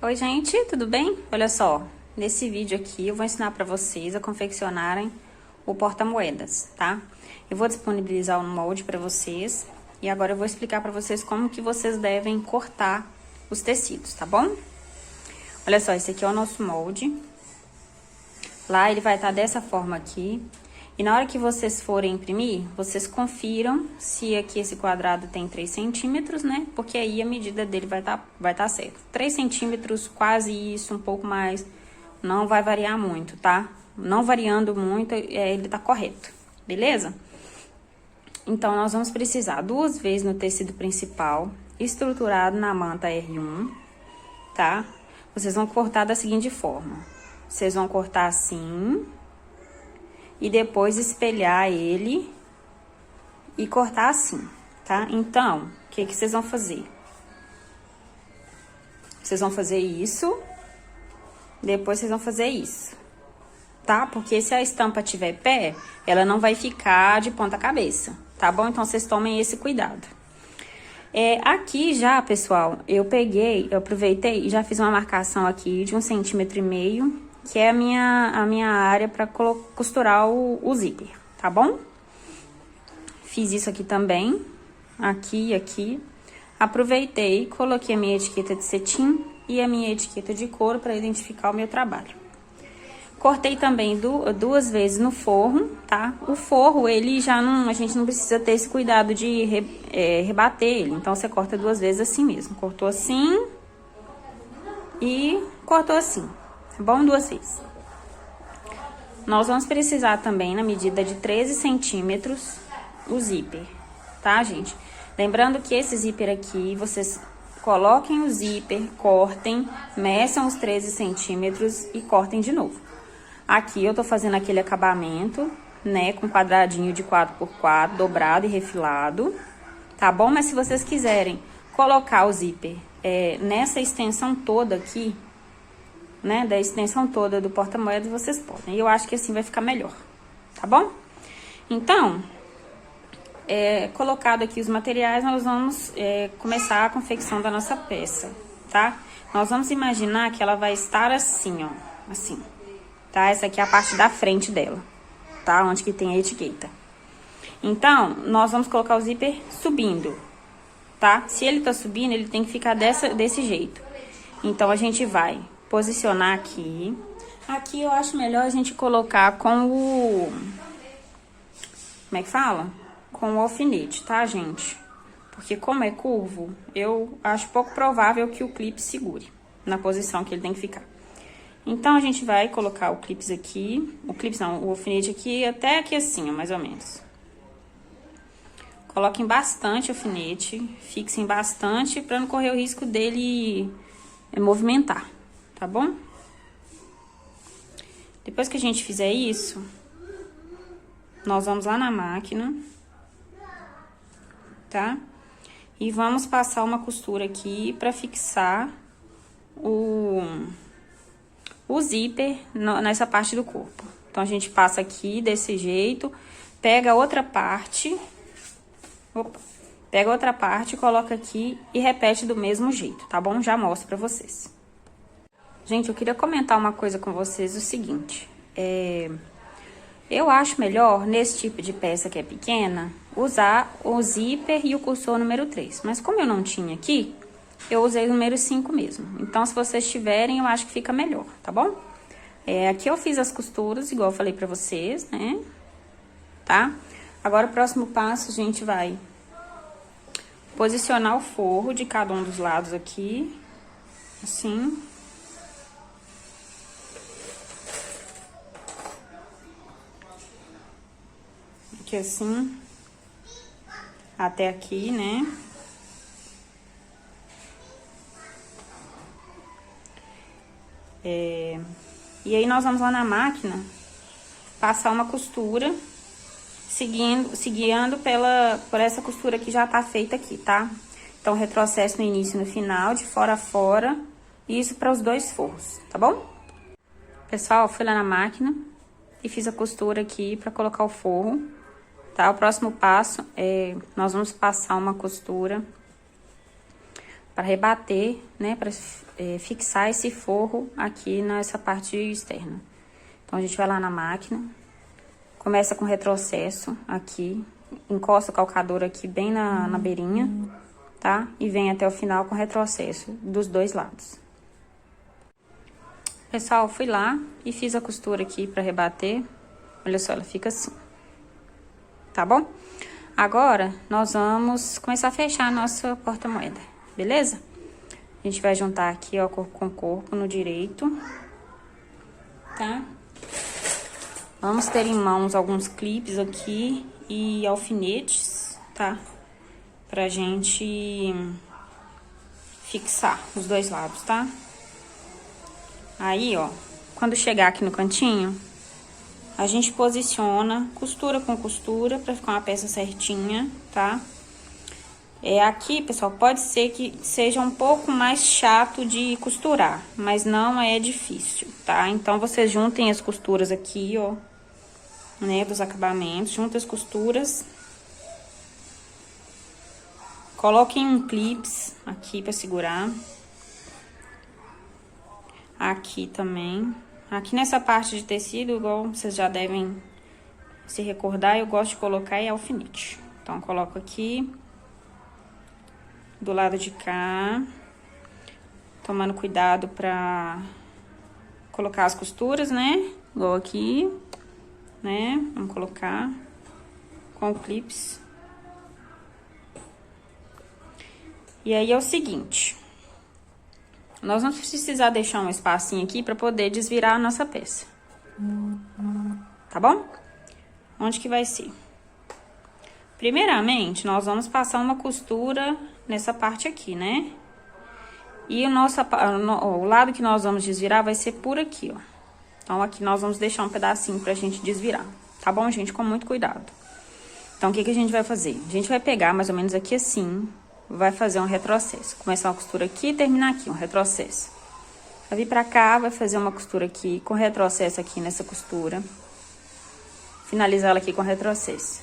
Oi, gente, tudo bem? Olha só, nesse vídeo aqui eu vou ensinar para vocês a confeccionarem o porta-moedas, tá? Eu vou disponibilizar um molde para vocês e agora eu vou explicar para vocês como que vocês devem cortar os tecidos, tá bom? Olha só, esse aqui é o nosso molde. Lá ele vai estar dessa forma aqui. E na hora que vocês forem imprimir, vocês confiram se aqui esse quadrado tem 3 centímetros, né? Porque aí a medida dele vai tá certo. 3 centímetros, quase isso, um pouco mais. Não vai variar muito, tá? Não variando muito, ele tá correto, beleza? Então, nós vamos precisar 2 vezes no tecido principal, estruturado na manta R1, tá? Vocês vão cortar da seguinte forma. Vocês vão cortar assim e depois espelhar ele e cortar assim, tá? Então, o que vocês vão fazer? Vocês vão fazer isso, depois vocês vão fazer isso, tá? Porque se a estampa tiver pé, ela não vai ficar de ponta cabeça, tá bom? Então, vocês tomem esse cuidado. Aqui já, pessoal, eu aproveitei e já fiz uma marcação aqui de 1,5 centímetros, que é a minha área para costurar o zíper, tá bom? Fiz isso aqui também, aqui e aqui. Aproveitei, coloquei a minha etiqueta de cetim e a minha etiqueta de couro para identificar o meu trabalho. Cortei também 2 vezes no forro, tá? O forro, ele já não, a gente não precisa ter esse cuidado de rebater ele. Então, você corta 2 vezes assim mesmo. Cortou assim e cortou assim. Tá bom? 2 vezes. Nós vamos precisar também, na medida de 13 centímetros, o zíper, tá, gente? Lembrando que esse zíper aqui, vocês coloquem o zíper, cortem, meçam os 13 centímetros e cortem de novo. Aqui eu tô fazendo aquele acabamento, né, com quadradinho de 4x4, dobrado e refilado, tá bom? Mas se vocês quiserem colocar o zíper nessa extensão toda aqui, né, da extensão toda do porta-moedas, vocês podem. E eu acho que assim vai ficar melhor, tá bom? Então, colocado aqui os materiais, nós vamos começar a confecção da nossa peça, tá? Nós vamos imaginar que ela vai estar assim, ó, assim, tá? Essa aqui é a parte da frente dela, tá? Onde que tem a etiqueta. Então, nós vamos colocar o zíper subindo, tá? Se ele tá subindo, ele tem que ficar desse jeito. Então, a gente vai posicionar aqui. Aqui eu acho melhor a gente colocar com o... Como é que fala? Com o alfinete, tá, gente? Porque como é curvo, eu acho pouco provável que o clipe segure na posição que ele tem que ficar. Então, a gente vai colocar o clips aqui. O clips não, o alfinete aqui, até aqui assim, ó, mais ou menos. Coloquem bastante alfinete, fixem bastante pra não correr o risco dele movimentar. Tá bom? Depois que a gente fizer isso, nós vamos lá na máquina, tá? E vamos passar uma costura aqui pra fixar o zíper nessa parte do corpo. Então, a gente passa aqui desse jeito, pega outra parte, pega outra parte, coloca aqui e repete do mesmo jeito, tá bom? Já mostro pra vocês. Gente, eu queria comentar uma coisa com vocês, o seguinte, eu acho melhor, nesse tipo de peça que é pequena, usar o zíper e o cursor número 3. Mas como eu não tinha aqui, eu usei o número 5 mesmo. Então, se vocês tiverem, eu acho que fica melhor, tá bom? Aqui eu fiz as costuras, igual eu falei pra vocês, né? Tá? Agora, o próximo passo, a gente vai posicionar o forro de cada um dos lados aqui, assim. Aqui assim, até aqui, né? E aí, nós vamos lá na máquina, passar uma costura, seguindo por essa costura que já tá feita aqui, tá? Então, retrocesso no início e no final, de fora a fora, isso para os 2 forros, tá bom? Pessoal, fui lá na máquina e fiz a costura aqui para colocar o forro. Tá? O próximo passo nós vamos passar uma costura para rebater, né, para fixar esse forro aqui nessa parte externa. Então, a gente vai lá na máquina, começa com retrocesso aqui, encosta o calcador aqui bem na beirinha, tá? E vem até o final com retrocesso dos dois lados. Pessoal, fui lá e fiz a costura aqui pra rebater. Olha só, ela fica assim. Tá bom? Agora, nós vamos começar a fechar a nossa porta-moeda, beleza? A gente vai juntar aqui, ó, corpo com corpo no direito, tá? Vamos ter em mãos alguns clipes aqui e alfinetes, tá? Pra gente fixar os dois lados, tá? Aí, ó, quando chegar aqui no cantinho, a gente posiciona costura com costura pra ficar uma peça certinha, tá? Aqui, pessoal, pode ser que seja um pouco mais chato de costurar, mas não é difícil, tá? Então, vocês juntem as costuras aqui, ó, né, dos acabamentos, juntem as costuras. Coloquem um clips aqui pra segurar. Aqui também. Aqui nessa parte de tecido, igual vocês já devem se recordar, eu gosto de colocar alfinete. Então, eu coloco aqui do lado de cá, tomando cuidado pra colocar as costuras, né? Igual aqui, né? Vamos colocar com clips. E aí, é o seguinte... Nós vamos precisar deixar um espacinho aqui para poder desvirar a nossa peça. Tá bom? Onde que vai ser? Primeiramente, nós vamos passar uma costura nessa parte aqui, né? E o lado que nós vamos desvirar vai ser por aqui, ó. Então, aqui nós vamos deixar um pedacinho pra gente desvirar. Tá bom, gente? Com muito cuidado. Então, o que que a gente vai fazer? A gente vai pegar mais ou menos aqui assim... Vai fazer um retrocesso. Começar uma costura aqui e terminar aqui, um retrocesso. Vai vir pra cá, vai fazer uma costura aqui, com retrocesso aqui nessa costura. Finalizar ela aqui com retrocesso.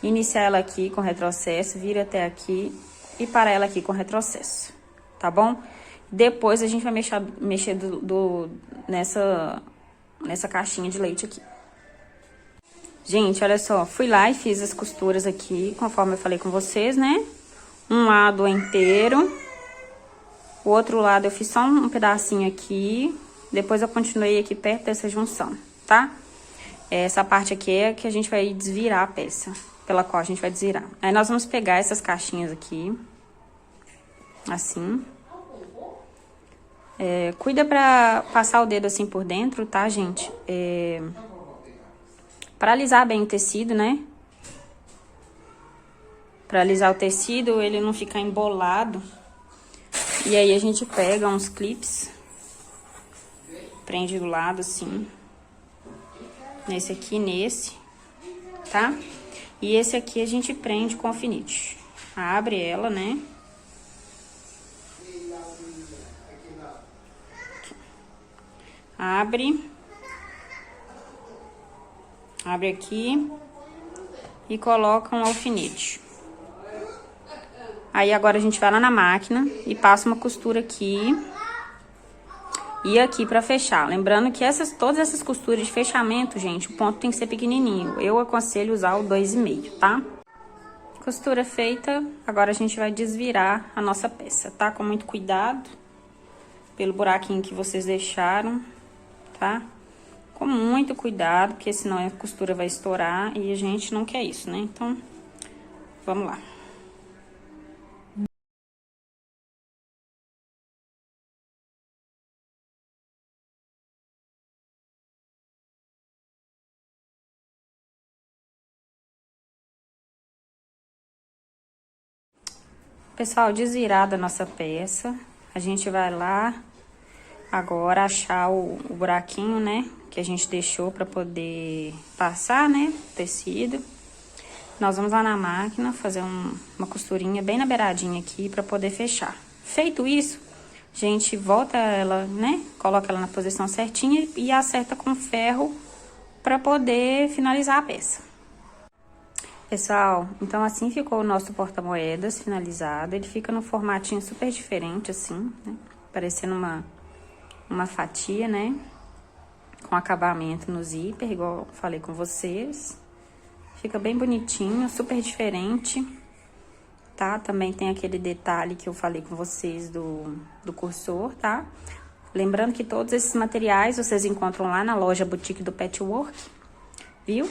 Iniciar ela aqui com retrocesso, vir até aqui e parar ela aqui com retrocesso. Tá bom? Depois a gente vai mexer nessa caixinha de leite aqui. Gente, olha só, fui lá e fiz as costuras aqui, conforme eu falei com vocês, né? Um lado inteiro, o outro lado eu fiz só um pedacinho aqui, depois eu continuei aqui perto dessa junção, tá? Essa parte aqui é que a gente vai desvirar a peça, pela qual a gente vai desvirar. Aí nós vamos pegar essas caixinhas aqui, assim. Cuida pra passar o dedo assim por dentro, tá, gente? Pra alisar bem o tecido, né? Pra alisar o tecido, ele não ficar embolado. E aí, a gente pega uns clips. Prende do lado, assim. Nesse aqui, nesse. Tá? E esse aqui a gente prende com alfinete. Abre ela, né? Abre. Abre aqui. E coloca um alfinete. Aí, agora a gente vai lá na máquina e passa uma costura aqui e aqui pra fechar. Lembrando que todas essas costuras de fechamento, gente, o ponto tem que ser pequenininho. Eu aconselho usar o 2,5, tá? Costura feita, agora a gente vai desvirar a nossa peça, tá? Com muito cuidado, pelo buraquinho que vocês deixaram, tá? Com muito cuidado, porque senão a costura vai estourar e a gente não quer isso, né? Então, vamos lá. Pessoal, desvirada a nossa peça, a gente vai lá agora achar o buraquinho, né, que a gente deixou pra poder passar, né, o tecido. Nós vamos lá na máquina fazer uma costurinha bem na beiradinha aqui pra poder fechar. Feito isso, a gente volta ela, né, coloca ela na posição certinha e acerta com ferro pra poder finalizar a peça. Pessoal, então assim ficou o nosso porta-moedas finalizado. Ele fica num formatinho super diferente, assim, né? Parecendo uma fatia, né? Com acabamento no zíper, igual eu falei com vocês. Fica bem bonitinho, super diferente, tá? Também tem aquele detalhe que eu falei com vocês do cursor, tá? Lembrando que todos esses materiais vocês encontram lá na loja Boutique do Patchwork, viu?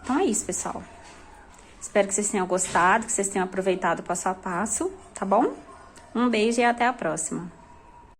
Então é isso, pessoal. Espero que vocês tenham gostado, que vocês tenham aproveitado passo a passo, tá bom? Um beijo e até a próxima.